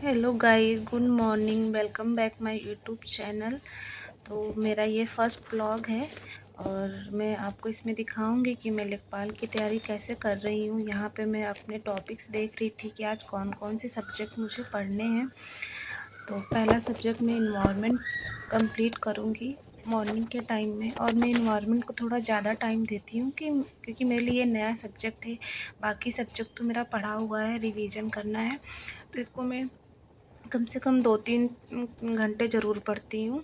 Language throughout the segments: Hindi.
Hello guys, good morning. Welcome back my YouTube channel. तो मेरा ये फर्स्ट ब्लॉग है और मैं आपको इसमें दिखाऊंगी कि मैं लेखपाल की तैयारी कैसे कर रही हूँ। यहाँ पे मैं अपने टॉपिक्स देख रही थी कि आज कौन कौन से सब्जेक्ट मुझे पढ़ने हैं। तो पहला सब्जेक्ट मैं इन्वायरमेंट कंप्लीट करूँगी मॉर्निंग के टाइम में। और मैं इन्वायरमेंट को थोड़ा ज़्यादा टाइम देती हूँ क्योंकि मेरे लिए नया सब्जेक्ट है। बाकी सब्जेक्ट तो मेरा पढ़ा हुआ है, रिवीजन करना है, तो इसको मैं कम से कम 2-3 घंटे ज़रूर पढ़ती हूँ।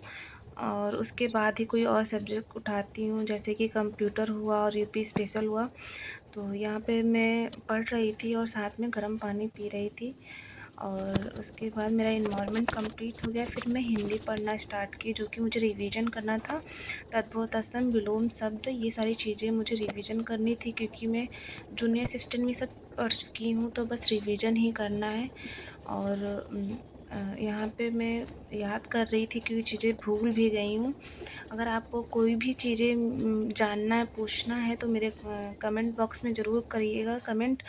और उसके बाद ही कोई और सब्जेक्ट उठाती हूँ, जैसे कि कंप्यूटर हुआ और यूपी स्पेशल हुआ। तो यहाँ पे मैं पढ़ रही थी और साथ में गर्म पानी पी रही थी। और उसके बाद मेरा इन्वायरमेंट कंप्लीट हो गया। फिर मैं हिंदी पढ़ना स्टार्ट की, जो कि मुझे रिवीजन करना था। तद्भव तत्सम विलोम शब्द, ये सारी चीज़ें मुझे रिवीजन करनी थी क्योंकि मैं जूनियर असिस्टेंट में सब पढ़ चुकी हूँ, तो बस रिवीजन ही करना है। और यहाँ पे मैं याद कर रही थी क्योंकि चीज़ें भूल भी गई हूँ। अगर आपको कोई भी चीज़ें जानना है, पूछना है, तो मेरे कमेंट बॉक्स में ज़रूर करिएगा कमेंट।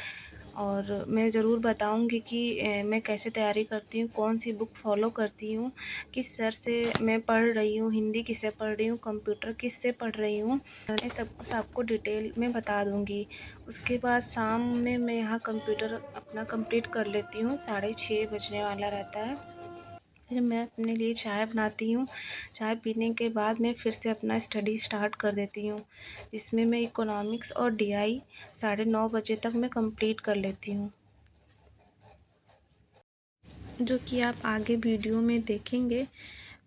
और मैं ज़रूर बताऊंगी कि मैं कैसे तैयारी करती हूँ, कौन सी बुक फॉलो करती हूँ, किस सर से मैं पढ़ रही हूँ, हिंदी किससे पढ़ रही हूँ, कंप्यूटर किससे पढ़ रही हूँ। मैं सब कुछ आपको डिटेल में बता दूंगी। उसके बाद शाम में मैं यहाँ कंप्यूटर अपना कंप्लीट कर लेती हूँ, 6:30 बजने वाला रहता है। फिर मैं अपने लिए चाय बनाती हूँ। चाय पीने के बाद मैं फिर से अपना स्टडी स्टार्ट कर देती हूँ, जिसमें मैं इकोनॉमिक्स और डीआई 9:30 बजे तक मैं कंप्लीट कर लेती हूँ, जो कि आप आगे वीडियो में देखेंगे।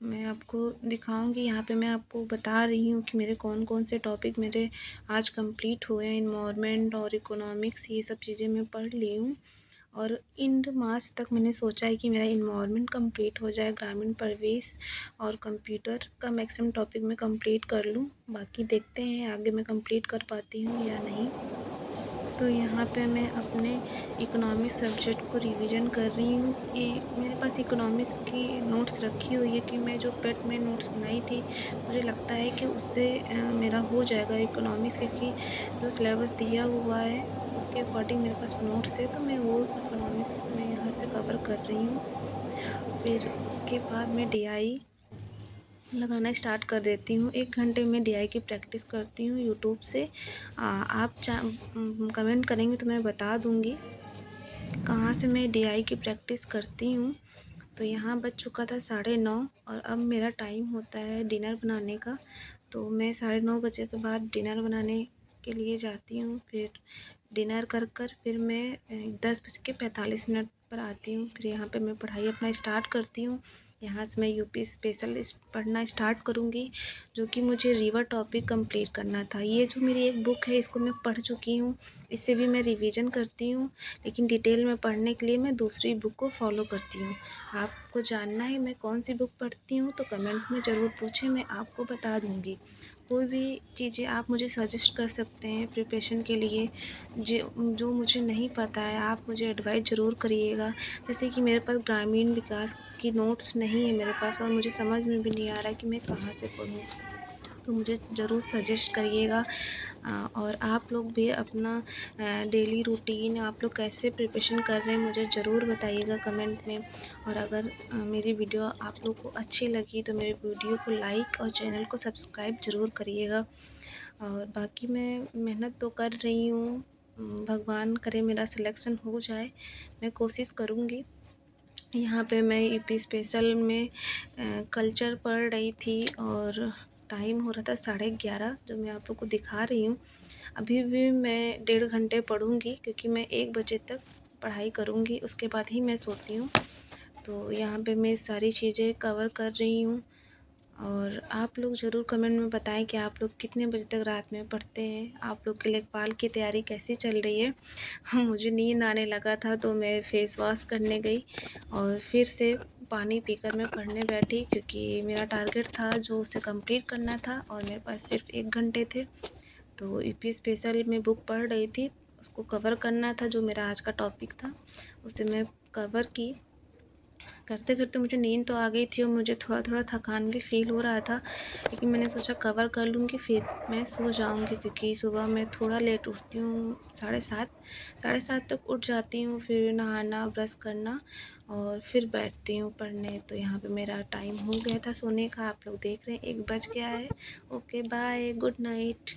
मैं आपको दिखाऊंगी। यहाँ पे मैं आपको बता रही हूँ कि मेरे कौन कौन से टॉपिक मेरे आज कंप्लीट हुए हैं। इन्वायरमेंट और इकोनॉमिक्स, ये सब चीज़ें मैं पढ़ ली हूँ। और एंड मार्च तक मैंने सोचा है कि मेरा इन्वायरमेंट कंप्लीट हो जाए, ग्रामीण परिवेश और कंप्यूटर का मैक्सिमम टॉपिक मैं कंप्लीट कर लूँ। बाकी देखते हैं आगे मैं कंप्लीट कर पाती हूँ या नहीं। तो यहाँ पे मैं अपने इकोनॉमिक्स सब्जेक्ट को रिवीजन कर रही हूँ। ये मेरे पास इकोनॉमिक्स की नोट्स रखी हुई है कि मैं जो पेट में नोट्स बनाई थी, मुझे लगता है कि उससे मेरा हो जाएगा इकोनॉमिक्स, क्योंकि जो सिलेबस दिया हुआ है उसके अकॉर्डिंग मेरे पास नोट्स है, तो मैं वो इकोनॉमिक्स में यहाँ से कवर कर रही हूँ। फिर उसके बाद मैं डीआई लगाना स्टार्ट कर देती हूँ। 1 घंटे में डीआई की प्रैक्टिस करती हूँ यूट्यूब से। आप कमेंट करेंगे तो मैं बता दूँगी कहाँ से मैं डीआई की प्रैक्टिस करती हूँ। तो यहाँ बज चुका था 9:30 और अब मेरा टाइम होता है डिनर बनाने का। तो मैं 9:30 बजे के बाद डिनर बनाने के लिए जाती हूँ। फिर डिनर कर फिर मैं 10:45 पर आती हूँ। फिर यहाँ पे मैं पढ़ाई अपना स्टार्ट करती हूँ। यहाँ से मैं यूपी स्पेशल पढ़ना स्टार्ट करूँगी, जो कि मुझे रिवर टॉपिक कंप्लीट करना था। ये जो मेरी एक बुक है, इसको मैं पढ़ चुकी हूँ, इससे भी मैं रिवीजन करती हूँ, लेकिन डिटेल में पढ़ने के लिए मैं दूसरी बुक को फॉलो करती हूँ। आपको जानना है मैं कौन सी बुक पढ़ती हूँ, तो कमेंट में ज़रूर पूछें, मैं आपको बता दूँगी। कोई भी चीज़ें आप मुझे सजेस्ट कर सकते हैं प्रिपरेशन के लिए। जो मुझे नहीं पता है आप मुझे एडवाइस ज़रूर करिएगा। जैसे कि मेरे पास ग्रामीण विकास की नोट्स नहीं है मेरे पास, और मुझे समझ में भी नहीं आ रहा है कि मैं कहाँ से पढूँ, तो मुझे ज़रूर सजेस्ट करिएगा। और आप लोग भी अपना डेली रूटीन आप लोग कैसे प्रिपरेशन कर रहे हैं मुझे ज़रूर बताइएगा कमेंट में। और अगर मेरी वीडियो आप लोग को अच्छी लगी तो मेरे वीडियो को लाइक और चैनल को सब्सक्राइब ज़रूर करिएगा। और बाकी मैं मेहनत तो कर रही हूँ, भगवान करे मेरा सिलेक्शन हो जाए, मैं कोशिश करूँगी। यहाँ पे मैं यूपी स्पेशल में कल्चर पढ़ रही थी और टाइम हो रहा था 11:30, जो मैं आप लोग को दिखा रही हूँ। अभी भी मैं 1.5 घंटे पढ़ूँगी क्योंकि मैं 1 बजे तक पढ़ाई करूँगी, उसके बाद ही मैं सोती हूँ। तो यहाँ पे मैं सारी चीज़ें कवर कर रही हूँ। और आप लोग ज़रूर कमेंट में बताएं कि आप लोग कितने बजे तक रात में पढ़ते हैं, आप लोग के लेखपाल की तैयारी कैसी चल रही है। मुझे नींद आने लगा था तो मैं फ़ेस वॉश करने गई और फिर से पानी पीकर मैं पढ़ने बैठी, क्योंकि मेरा टारगेट था जो उसे कंप्लीट करना था और मेरे पास सिर्फ 1 घंटे थे। तो यूपी स्पेशल में बुक पढ़ रही थी, उसको कवर करना था, जो मेरा आज का टॉपिक था उसे मैं कवर की। करते करते मुझे नींद तो आ गई थी और मुझे थोड़ा थोड़ा थकान भी फ़ील हो रहा था, लेकिन मैंने सोचा कवर कर लूँगी फिर मैं सो जाऊँगी, क्योंकि सुबह मैं थोड़ा लेट उठती हूँ, 7:30 तक उठ जाती हूँ। फिर नहाना, ब्रश करना और फिर बैठती हूँ पढ़ने। तो यहाँ पे मेरा टाइम हो गया था सोने का, आप लोग देख रहे हैं 1 बज गया है। Okay bye, good night.